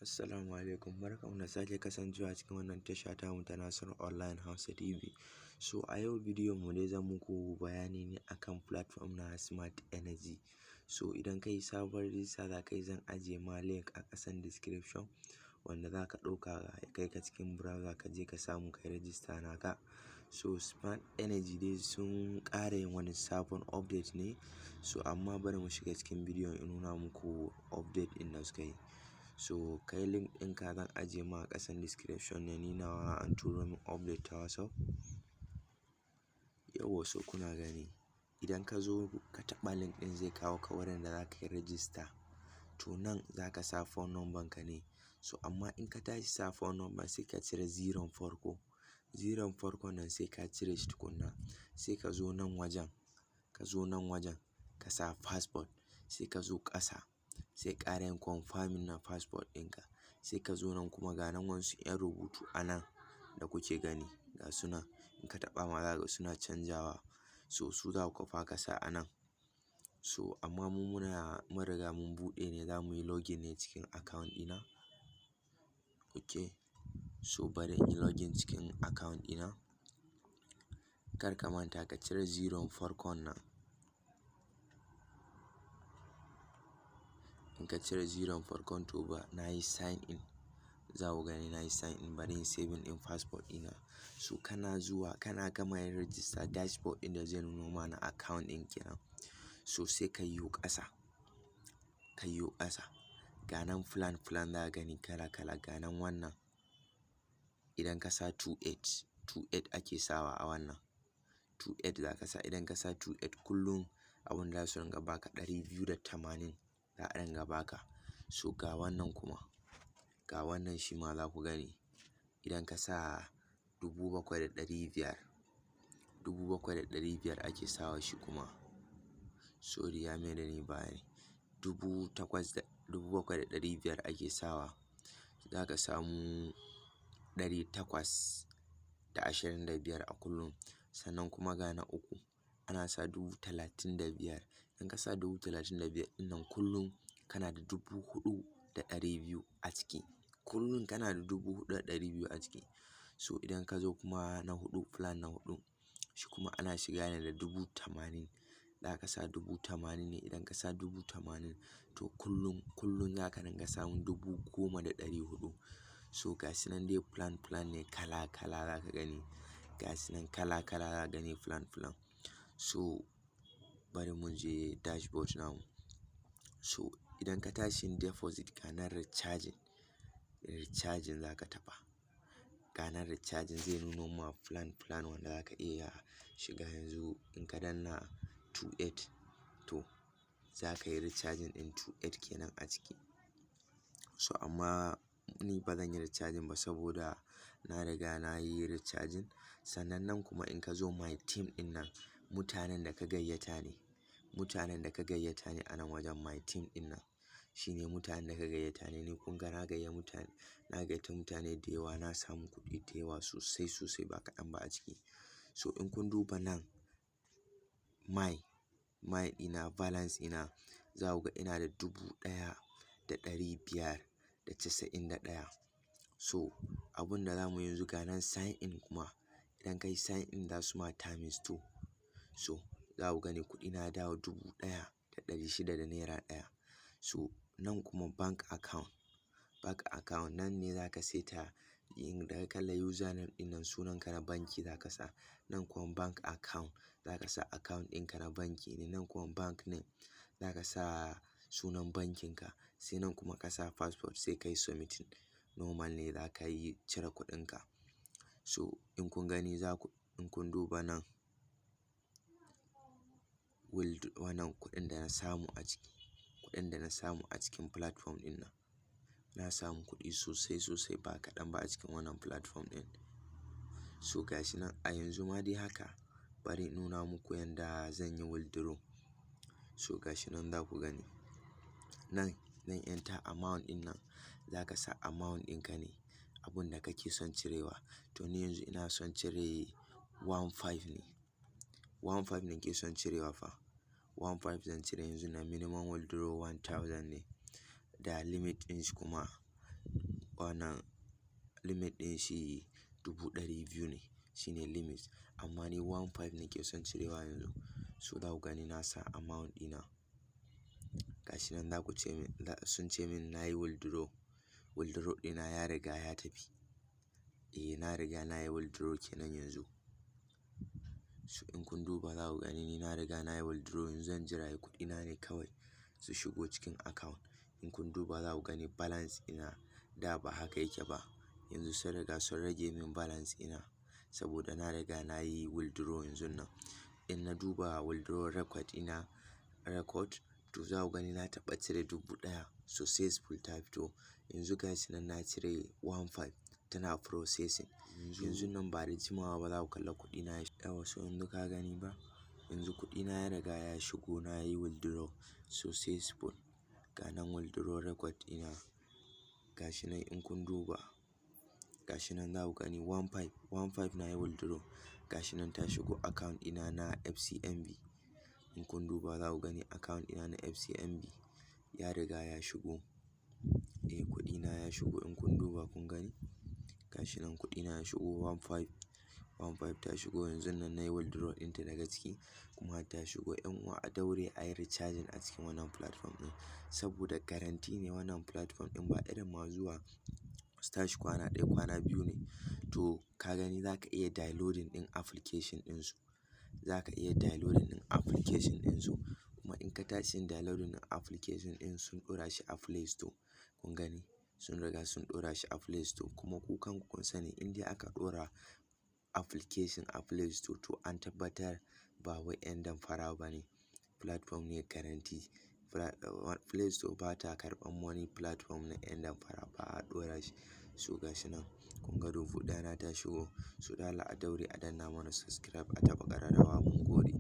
Assalamu alaikum, barkanmu da sake kasancewa cikin wannan tasha tamu ta Nasir Online Hausa TV. So a yau bidiyon mu dai zan muku bayani ne akan platform na Smart Energy. So idan ka yi sabuwar rijista za ka yi, zan ajiye ma link a ƙasan description wanda za ka ɗauka ya kai ka cikin browser ka je ka samu ka yi rijista naka. So Smart Energy dai sun ƙara yin wani sabon update ne, so amma bari mu shiga cikin bidiyon in nuna muku update ɗin da suka yi. So kai link ɗinka zan ajiye ma a ƙasan description ne, ni nawa an turo min update ta WhatsApp. Yauwa, so kuna gani idan ka zo ka taɓa link ɗin zai kawo ka wurin da za ka yi rijista. To nan za ka sa phone number ka ne, so amma in ka tashi sa phone number sai ka cire zeron farko. Zeron farkon nan sai ka cire shi tukunna, sai ka zo nan wajen ka sa passport, sai ka zo ƙasa sai ƙara yin confirming na passport ɗinka, sai ka zo nan kuma ga nan wasu 'yan rubutu a nan da kuke gani ga su nan, in ka taɓa ma za ka ga suna canjawa, so su za ku kwafa ka sa a nan. So amma mun riga mun buɗe ne, za mu yi login ne cikin account ɗina. Okay, so bari in yi login cikin account ɗina. Kar ka manta ka cire zeron farkon nan. In ka cire zeron farkon to ba na yi sign in, za ku gani na yi sign in. Bari in saving ɗin passport ɗina. So kana zuwa kana gama yin register, dashboard ɗin da zai nuno ma na account ɗin kenan. So sai ka yo ƙasa, ga nan plan za ka gani kala kala, ga nan wannan idan ka sa 28 ake sawa a wannan 28 za ka sa. Idan ka sa 28 kullum abin da za su ringa baka 280 za a ringa baka. So ga wannan kuma, ga wannan shi ma za ku gani idan ka sa 7,500 ake sawa shi kuma. Sorry ya maida ni baya ne, 7,500 ake sawa, za ka samu 825 a kullum. Sannan kuma ga na uku ana sa 35,000. In ka sa 35,000 ɗin nan kullum kana da 4,200 a ciki. Kullum kana da 4,200 a ciki. So idan ka zo kuma na huɗu, plan na huɗu shi kuma ana shiga ne da 80,000. Za ka sa 80,000 ne, idan ka sa 80,000 to kullum za ka ringa samun 10,400. So ga shi nan dai plan ne kala kala za ka gani, ga shi nan kala kala za ka gani plan. So bari mu je dashboard namu. So idan ka tashi yin deposit ga nan recharging za ka taɓa. Ga nan recharging zai nuno ma plan wanda za ka iya shiga yanzu. In ka danna 28 to za ka yi recharging ɗin 28 kenan a ciki. So amma ni ba zan yi recharging ba saboda na riga na yi recharging. Sannan nan kuma in ka zo my team ɗin nan, mutanen da ka gayyata ne a nan wajen my team ɗin nan. Shine mutanen da ka gayyata ne. Ni kun ga na gayyata mutane da yawa, na samu kuɗi da yawa sosai ba kaɗan ba a ciki. So in kun duba nan my ɗina balance ina, za ku ga ina da 1,591. So abun da za mu yanzu ga nan sign in kuma, idan ka yi sign in za su ma times 2. So za ku gani kuɗina ya dawo 1,600 da naira ɗaya. So nan kuma bank account nan ne za ka saita da ka kalla username ɗin nan, sunanka na banki za ka sa. Nan kuma bank account za ka sa account ɗinka na banki ne. Nan kuma bank name za ka sa sunan bankinka. Sai nan kuma ka sa passport sai ka yi submitting. Normal ne za ka yi cire kuɗinka. So in kun gani in kun duba nan wannan kuɗin da na samu a cikin platform ɗin nan. Na samu kuɗi sosai ba kaɗan ba a cikin wannan platform ɗin. So ga shi nan a yanzu ma dai haka, bari in nuna muku yanda zan yi withdraw. So ga shi nan za ku gani nan enter amount ɗin nan, za ka sa amount ɗinka ne, abun da kake son cirewa. To ni yanzu ina son cire 15,000 ne. 15,000 nake son cirewa fa. 15,000 zan cire yanzu na minimum withdraw 1,000 ne. Da limit ɗin shi kuma wannan limit ɗin shi 200,000 ne shine limit, amma ni 15 nake son cirewa yanzu. So za ku gani na sa amount ɗina gashi nan, za ku ce min sun ce min na yi withdraw ɗina ya riga ya tafi. Na riga na yi withdraw kenan yanzu. So in kun duba za ku gani ni na riga na yi withdraw, yanzu zan jira kuɗina ne kawai su shigo cikin account. In kun duba za ku gani balance ina da ba haka yake ba, yanzu sun riga sun rage min balance ina saboda na riga na yi withdraw yanzun nan. In na duba withdraw record ina to za ku gani na taɓa cire 1,000 successful ta fito. Yanzu gashi nan na cire 15 tana processing. Yanzun nan ba da jimawa ba za ku kalla kuɗina ya shigo. So yanzu ka gani ba, yanzu kuɗina ya riga ya shigo, na yi withdraw successful. Ga nan withdraw record ina gashi nan, in kun duba gashi nan za ku gani 15 na yi withdraw gashi nan ta shigo account ina na FCMB. In kun duba za ku gani account ina na FCMB ya riga ya shigo. Kuɗina ya shigo, in kun duba kun gani gashi nan kuɗina ya shigo 15 ta shigo yanzun nan, na yi withdraw ɗinta daga ciki kuma ta shigo. 'Yan uwa a daure a yi recharging a cikin wannan platform ɗin saboda guarantee ne wannan platform ɗin, ba irin ma zuwa su tashi kwana ɗaya kwana biyu ne. To ka gani za ka iya downloading ɗin application ɗinsu, kuma in ka tashi yin downloading ɗin application ɗin sun ɗora shi a Play Store. Kun gani sun riga sun ɗora shi a Play Store, kuma ku kanku kun sani in dai aka ɗora application a Play Store to an tabbatar ba wai 'yan damfara ba ne. Platform ne guarantee. Play Store ba ta karɓan wani platform na 'yan damfara, ba a ɗora shi. So gashi nan kun ga 1,000 na ta shigo. So don Allah a daure a danna mana subscribe, a taɓa ƙararrawa. Mun gode.